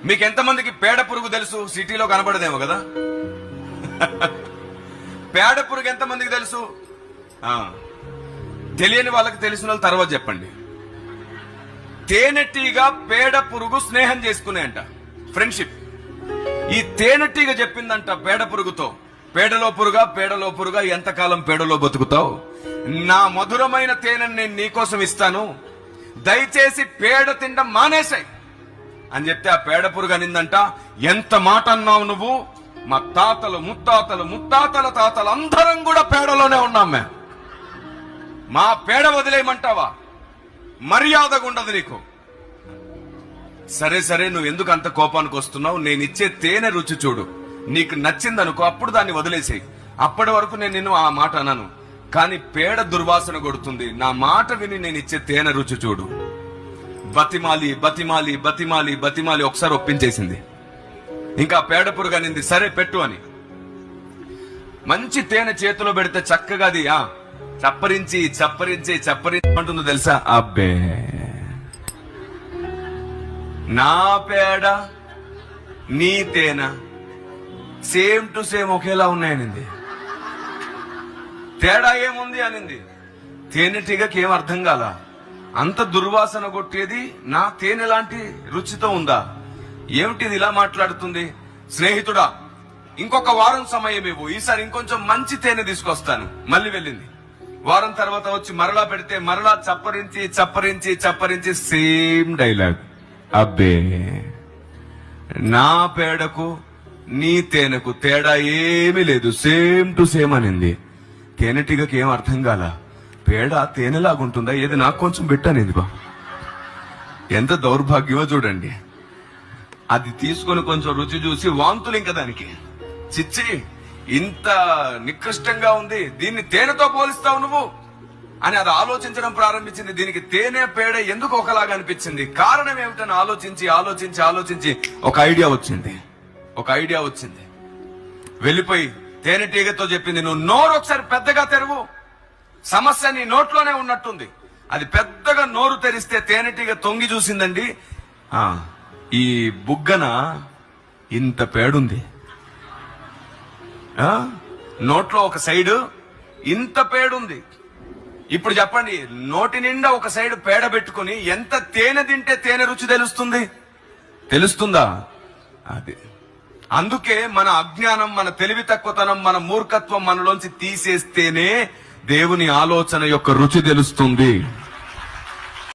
మీకు ఎంతమందికి పేడ పురుగు తెలుసు? సిటీలో కనబడదేమో కదా. పేడ పురుగు ఎంతమందికి తెలుసు? తెలియని వాళ్ళకి తెలిసిన వాళ్ళు తర్వాత చెప్పండి. తేనెటీగ పేడ పురుగు స్నేహం చేసుకునేంట, ఫ్రెండ్షిప్. ఈ తేనెటీగ చెప్పిందంట పేడ పురుగుతో, పేడలో పురుగా ఎంతకాలం పేడలో బతుకుతావు? నా మధురమైన తేనెని నేను నీకోసం ఇస్తాను, దయచేసి పేడ తినడం మానేసాయి అని చెప్తే ఆ పేడ పురుగు అనిందంట, ఎంత మాట అన్నావు నువ్వు? మా తాతలు ముత్తాతల తాతలు అందరం కూడా పేడలోనే ఉన్నాం మేము, మా పేడ వదిలేయమంటావా? మర్యాదగా ఉండదు నీకు. సరే నువ్వు ఎందుకు అంత కోపానికి వస్తున్నావు? నేను ఇచ్చే తేనె రుచి చూడు, నీకు నచ్చిందనుకో, అప్పుడు దాన్ని వదిలేసేయి. అప్పటి వరకు నేను నిన్ను ఆ మాట అన్నాను, కానీ పేడ దుర్వాసన కొడుతుంది, నా మాట విని నేను ఇచ్చే తేనె రుచి చూడు. బతిమాలి ఒకసారి ఒప్పించేసింది. ఇంకా పేడ పురుగు అనింది, సరే పెట్టు అని. మంచి తేనె చేతిలో పెడితే చక్కగా అది చప్పరించి అంటుందో తెలుసా? అబ్బే, నా పేడ నీ తేనె సేమ్ టు సేమ్ ఒకేలా ఉన్నాయనింది. తేడా ఏముంది అనింది. తేనెటీగకి ఏం అర్థం కాల, అంత దుర్వాసన కొట్టేది నా తేనె లాంటి రుచితో ఉందా? ఏమిటిది ఇలా మాట్లాడుతుంది? స్నేహితుడా, ఇంకొక వారం సమయం ఇవ్వు, ఈసారి ఇంకొంచెం మంచి తేనె తీసుకొస్తాను. మళ్ళీ వెళ్ళింది. వారం తర్వాత వచ్చి మరలా పెడితే మరలా చప్పరించి సేమ్ డైలాగ్. అబ్బే, నా పేడకు నీ తేనెకు తేడా ఏమీ లేదు, సేమ్ టు సేమ్ అనింది. తేనెటీగకి ఏం అర్థం కాల, పేడ తేనెలాగుంటుందా, ఏది నాకు కొంచెం పెట్టానిది. బా, ఎంత దౌర్భాగ్యమో చూడండి. అది తీసుకొని కొంచెం రుచి చూసి వాంతులు ఇంకా దానికి. చిచ్చి, ఇంత నికృష్టంగా ఉంది, దీన్ని తేనెతో పోలిస్తావు నువ్వు అని అది ఆలోచించడం ప్రారంభించింది. దీనికి తేనె పేడ ఎందుకు ఒకలాగా అనిపించింది, కారణం ఏమిటని ఆలోచించి ఒక ఐడియా వచ్చింది. వెళ్ళిపోయి తేనెటీగతో చెప్పింది, నువ్వు నోరు ఒకసారి పెద్దగా తెరువు, సమస్య నీ నోట్లోనే ఉన్నట్టుంది. అది పెద్దగా నోరు తెరిస్తే తేనెటీగ తొంగి చూసిందండి, ఈ బుగ్గన ఇంత పేడుంది, నోట్లో ఒక సైడు ఇంత పేడుంది. ఇప్పుడు చెప్పండి, నోటి నిండా ఒక సైడు పేడ పెట్టుకుని ఎంత తేనె తింటే తేనె రుచి తెలుస్తుందా? అది అందుకే మన అజ్ఞానం, మన తెలివి తక్కువతనం, మన మూర్ఖత్వం మనలోంచి తీసేస్తేనే దేవుని ఆలోచన యొక్క రుచి తెలుస్తుంది.